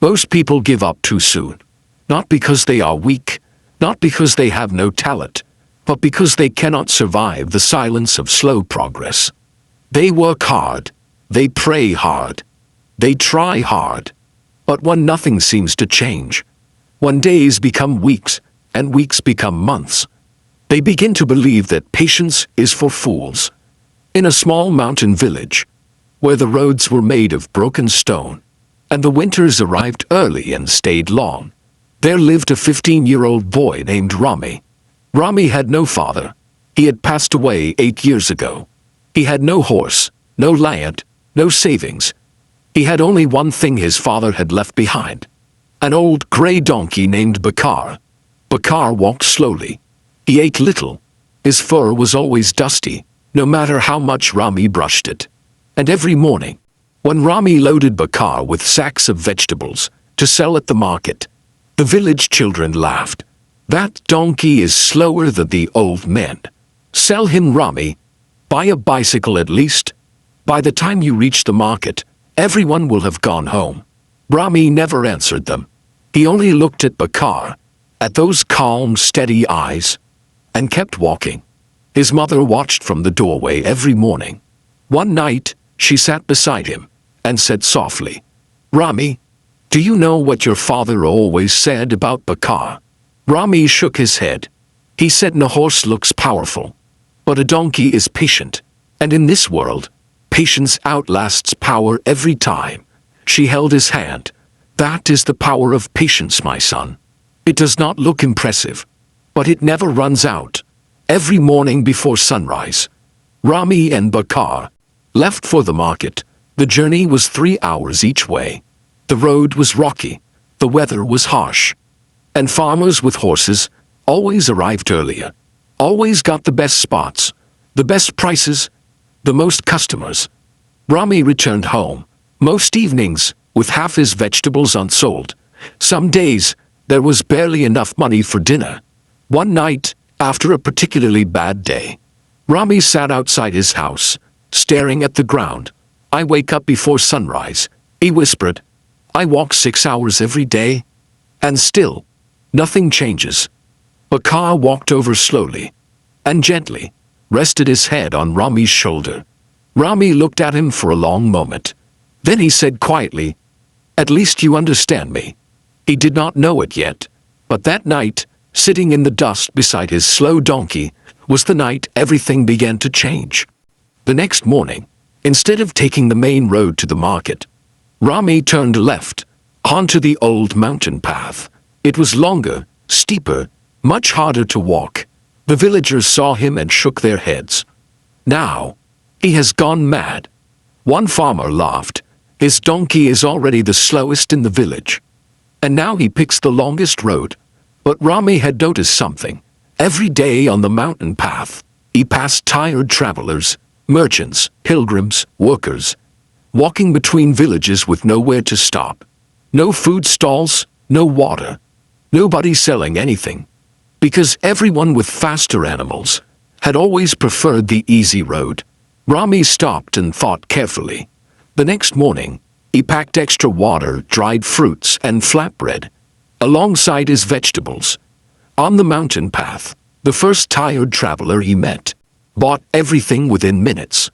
Most people give up too soon. Not because they are weak, not because they have no talent, but because they cannot survive the silence of slow progress. They work hard, they pray hard, they try hard. But when nothing seems to change, when days become weeks and weeks become months, they begin to believe that patience is for fools. In a small mountain village, where the roads were made of broken stone, and the winters arrived early and stayed long, there lived a 15-year-old boy named Rami. Rami had no father. He had passed away 8 years ago. He had no horse, no land, no savings. He had only one thing his father had left behind: an old gray donkey named Bakar. Bakar walked slowly. He ate little. His fur was always dusty, no matter how much Rami brushed it. And every morning, when Rami loaded Bakar with sacks of vegetables to sell at the market, the village children laughed. "That donkey is slower than the old men. Sell him, Rami. Buy a bicycle at least. By the time you reach the market, everyone will have gone home." Rami never answered them. He only looked at Bakar, at those calm, steady eyes, and kept walking. His mother watched from the doorway every morning. One night, she sat beside him and said softly, "Rami, do you know what your father always said about Bakar?" Rami shook his head. He said, "No horse looks powerful, but a donkey is patient. And in this world, patience outlasts power every time." She held his hand. "That is the power of patience, my son. It does not look impressive, but it never runs out." Every morning before sunrise, Rami and Bakar left for the market. The journey was 3 hours each way. The road was rocky, the weather was harsh, and farmers with horses always arrived earlier, always got the best spots, the best prices, the most customers. Rami returned home, most evenings, with half his vegetables unsold. Some days, there was barely enough money for dinner. One night, after a particularly bad day, Rami sat outside his house, staring at the ground. "I wake up before sunrise," he whispered. "I walk 6 hours every day, and still, nothing changes." Bakar walked over slowly and gently, rested his head on Rami's shoulder. Rami looked at him for a long moment. Then he said quietly, "At least you understand me." He did not know it yet, but that night, sitting in the dust beside his slow donkey, was the night everything began to change. The next morning, instead of taking the main road to the market, Rami turned left, onto the old mountain path. It was longer, steeper, much harder to walk. The villagers saw him and shook their heads. "Now, he has gone mad." One farmer laughed. "His donkey is already the slowest in the village. And now he picks the longest road." But Rami had noticed something. Every day on the mountain path, he passed tired travelers, merchants, pilgrims, workers, walking between villages with nowhere to stop. No food stalls, no water, nobody selling anything. Because everyone with faster animals had always preferred the easy road. Rami stopped and thought carefully. The next morning, he packed extra water, dried fruits, and flatbread, alongside his vegetables. On the mountain path, the first tired traveler he met bought everything within minutes.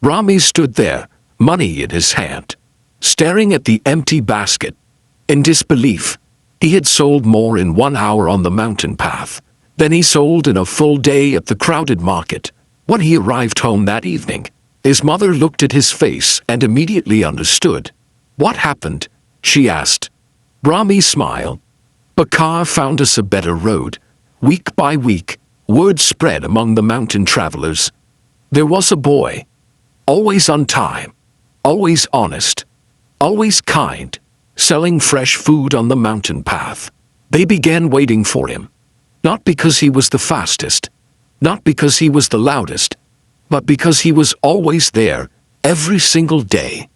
Rami stood there, money in his hand, staring at the empty basket. In disbelief, he had sold more in 1 hour on the mountain path than he sold in a full day at the crowded market. When he arrived home that evening, his mother looked at his face and immediately understood. "What happened?" she asked. Rami smiled. "Bakar found us a better road." Week by week, word spread among the mountain travelers. There was a boy, always on time, always honest, always kind, selling fresh food on the mountain path. They began waiting for him, not because he was the fastest, not because he was the loudest, but because he was always there, every single day.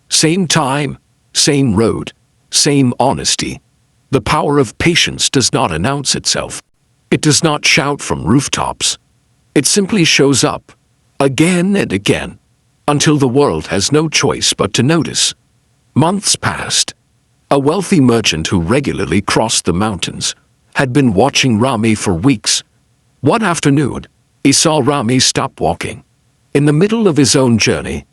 Same time, same road, same honesty. The power of patience does not announce itself. It does not shout from rooftops. It simply shows up, again and again, until the world has no choice but to notice. Months passed. A wealthy merchant who regularly crossed the mountains had been watching Rami for weeks. One afternoon, he saw Rami stop walking in the middle of his own journey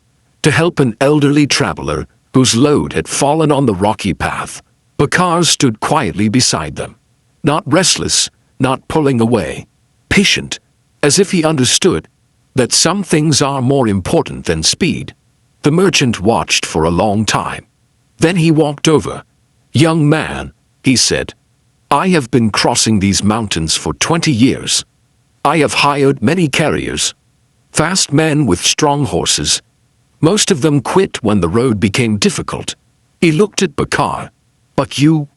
to help an elderly traveler whose load had fallen on the rocky path. Bakar stood quietly beside them, not restless, not pulling away, patient, as if he understood that some things are more important than speed. The merchant watched for a long time. Then he walked over. "Young man," he said, "I have been crossing these mountains for 20 years. I have hired many carriers, fast men with strong horses. Most of them quit when the road became difficult." He looked at Bakar. "But you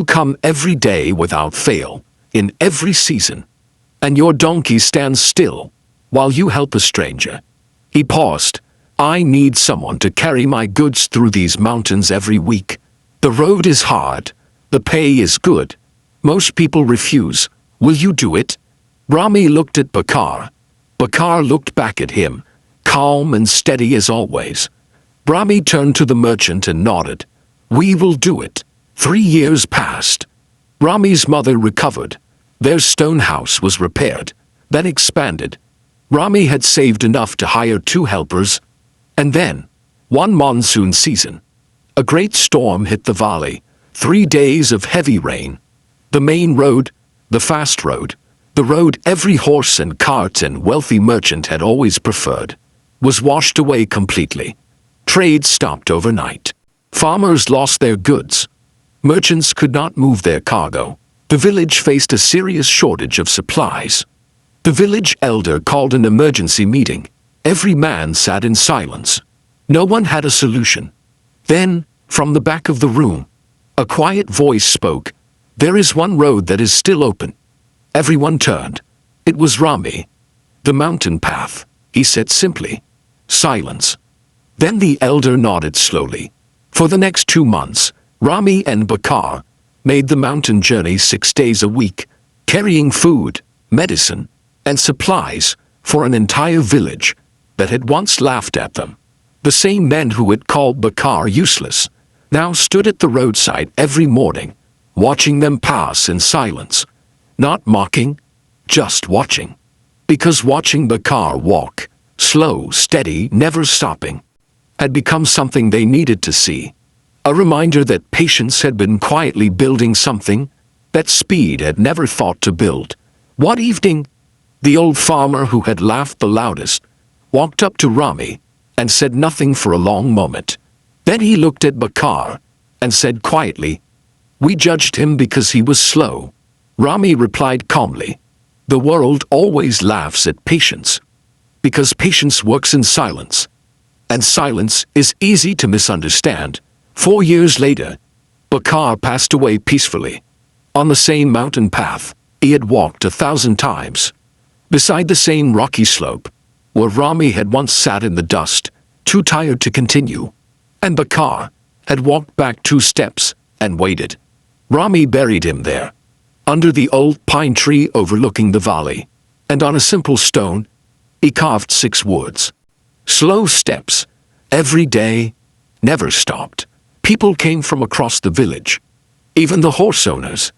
come every day without fail, in every season. And your donkey stands still while you help a stranger." He paused. "I need someone to carry my goods through these mountains every week. The road is hard. The pay is good. Most people refuse. Will you do it?" Rami looked at Bakar. Bakar looked back at him, calm and steady as always. Rami turned to the merchant and nodded. "We will do it." 3 years passed. Rami's mother recovered. Their stone house was repaired, then expanded. Rami had saved enough to hire 2 helpers. And then, one monsoon season, a great storm hit the valley. 3 days of heavy rain. The main road, the fast road, the road every horse and cart and wealthy merchant had always preferred, was washed away completely. Trade stopped overnight. Farmers lost their goods. Merchants could not move their cargo. The village faced a serious shortage of supplies. The village elder called an emergency meeting. Every man sat in silence. No one had a solution. Then, from the back of the room, a quiet voice spoke. "There is one road that is still open." Everyone turned. It was Rami. "The mountain path," he said simply. Silence. Then the elder nodded slowly. For the next 2 months, Rami and Bakar made the mountain journey 6 days a week, carrying food, medicine, and supplies for an entire village that had once laughed at them. The same men who had called Bakar useless now stood at the roadside every morning, watching them pass in silence, not mocking, just watching. Because watching Bakar walk, slow, steady, never stopping, had become something they needed to see. A reminder that patience had been quietly building something that speed had never thought to build. One evening, the old farmer who had laughed the loudest walked up to Rami and said nothing for a long moment. Then he looked at Bakar and said quietly, "We judged him because he was slow." Rami replied calmly, "The world always laughs at patience, because patience works in silence, and silence is easy to misunderstand." 4 years later, Bakar passed away peacefully. On the same mountain path he had walked 1,000 times. Beside the same rocky slope, where Rami had once sat in the dust, too tired to continue. And Bakar had walked back 2 steps and waited. Rami buried him there, under the old pine tree overlooking the valley. And on a simple stone, he carved 6 words. Slow steps, every day, never stopped. People came from across the village. Even the horse owners.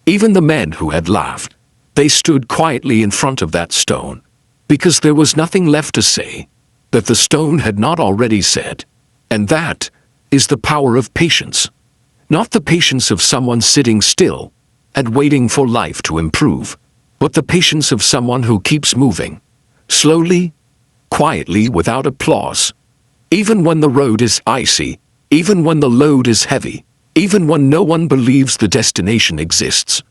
Even the men who had laughed. They stood quietly in front of that stone. Because there was nothing left to say that the stone had not already said. And that is the power of patience. Not the patience of someone sitting still and waiting for life to improve, but the patience of someone who keeps moving. Slowly, quietly, without applause. Even when the road is icy, even when the load is heavy, even when no one believes the destination exists.